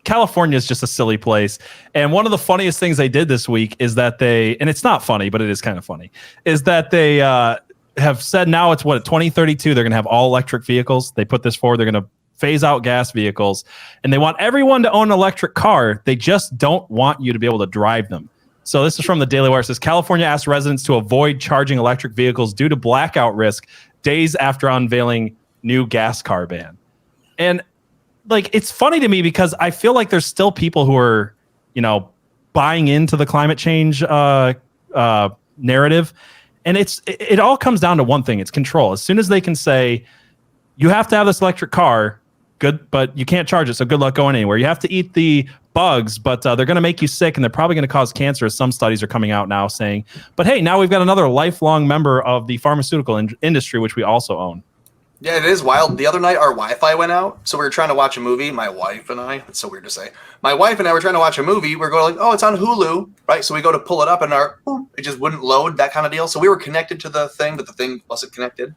California is just a silly place. And one of the funniest things they did this week is that and it's not funny, but it is kind of funny, is that they have said now it's 2032, they're going to have all electric vehicles. They put this forward. They're going to phase out gas vehicles, and they want everyone to own an electric car. They just don't want you to be able to drive them. So this is from the Daily Wire. It says California asked residents to avoid charging electric vehicles due to blackout risk days after unveiling new gas car ban. And like, it's funny to me because I feel like there's still people who are, buying into the climate change narrative. And it all comes down to one thing. It's control. As soon as they can say, you have to have this electric car, good, but you can't charge it, so good luck going anywhere. You have to eat the bugs, but they're going to make you sick, and they're probably going to cause cancer, as some studies are coming out now saying. But hey, now we've got another lifelong member of the pharmaceutical industry, which we also own. Yeah, it is wild. The other night, our Wi-Fi went out, so we were trying to watch a movie. My wife and I, it's so weird to say. My wife and I were trying to watch a movie. We're going like, oh, it's on Hulu, right? So we go to pull it up, and it just wouldn't load, that kind of deal. So we were connected to the thing, but the thing wasn't connected.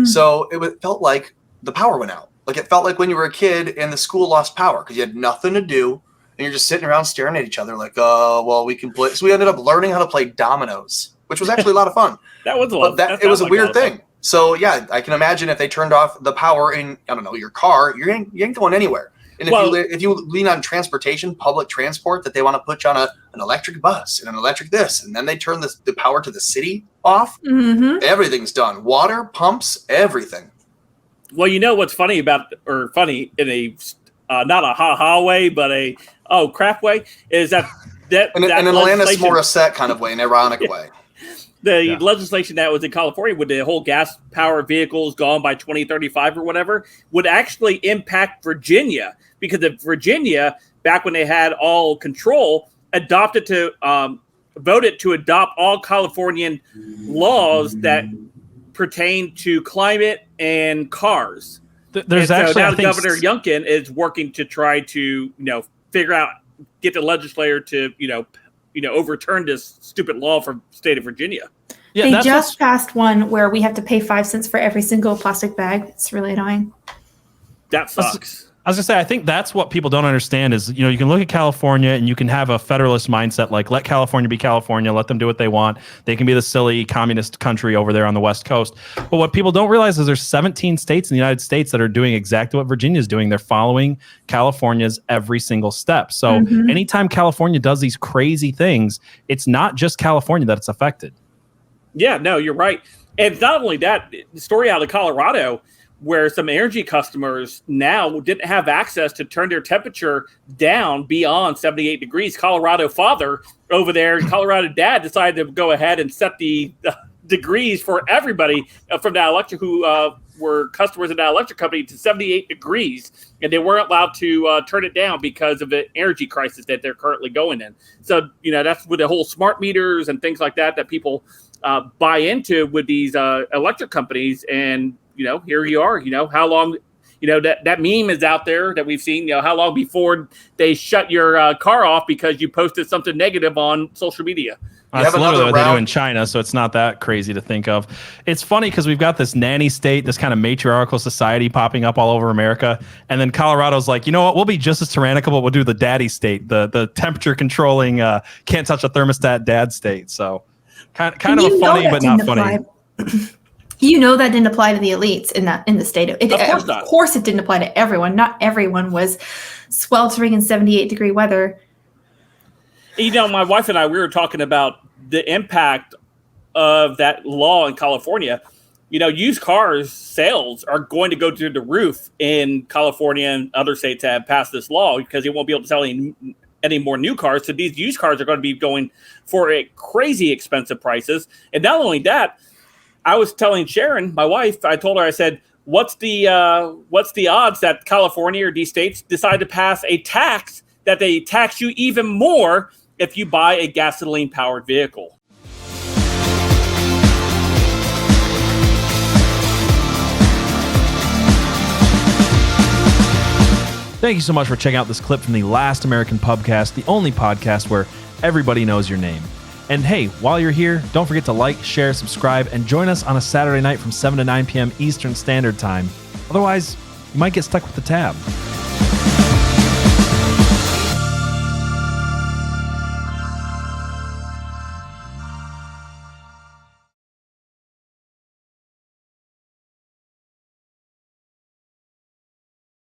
So it felt like the power went out. Like it felt like when you were a kid and the school lost power because you had nothing to do, and you're just sitting around staring at each other like, oh, well, we can play. So we ended up learning how to play dominoes, which was actually a lot of fun. That was a lot. It was a weird thing. So yeah, I can imagine if they turned off the power in, I don't know, your car, you ain't going anywhere. And if you lean on transportation, public transport, that they want to put you on an electric bus and an electric this, and then they turn the power to the city off, everything's done. Water, pumps, everything. Well, you know what's funny in a not a ha-ha way, but a crap way, is that an Alanis Morissette kind of way, an ironic way. The legislation that was in California with the whole gas-powered vehicles gone by 2035 or whatever would actually impact Virginia, because if Virginia, back when they had all control, voted to adopt all Californian laws that pertain to climate and cars. There's and so actually now Governor Youngkin is working to try to figure out, get the legislature to overturn this stupid law for the state of Virginia. Yeah, they just passed one where we have to pay 5 cents for every single plastic bag. It's really annoying. That sucks. I was gonna say, I think that's what people don't understand is, you can look at California and you can have a federalist mindset, like let California be California, let them do what they want. They can be the silly communist country over there on the West Coast. But what people don't realize is there's 17 states in the United States that are doing exactly what Virginia is doing. They're following California's every single step. So anytime California does these crazy things, it's not just California that's affected. Yeah, no, you're right. And not only that, the story out of Colorado, where some energy customers now didn't have access to turn their temperature down beyond 78 degrees. Colorado father over there, Colorado dad decided to go ahead and set the degrees for everybody from that electric who were customers of that electric company to 78 degrees. And they weren't allowed to turn it down because of the energy crisis that they're currently going in. So, that's with the whole smart meters and things like that people buy into with these electric companies. And, here you are, how long, that meme is out there that we've seen, how long before they shut your car off because you posted something negative on social media. That's literally what they do in China, so it's not that crazy to think of. It's funny because we've got this nanny state, this kind of matriarchal society popping up all over America, and then Colorado's like, you know what, we'll be just as tyrannical, but we'll do the daddy state, the temperature controlling, can't touch a thermostat dad state. So kind of a funny but not funny. That didn't apply to the elites in the state. Of course it didn't apply to everyone. Not everyone was sweltering in 78-degree weather. My wife and I, we were talking about the impact of that law in California. Used cars sales are going to go through the roof in California and other states that have passed this law because they won't be able to sell any more new cars. So these used cars are going to be going for a crazy expensive prices. And not only that, I was telling Sharon, my wife, I told her, I said, what's the odds that California or these states decide to pass a tax that they tax you even more if you buy a gasoline-powered vehicle? Thank you so much for checking out this clip from the Last American Pubcast, the only podcast where everybody knows your name. And hey, while you're here, don't forget to like, share, subscribe, and join us on a Saturday night from 7 to 9 p.m. Eastern Standard Time. Otherwise, you might get stuck with the tab.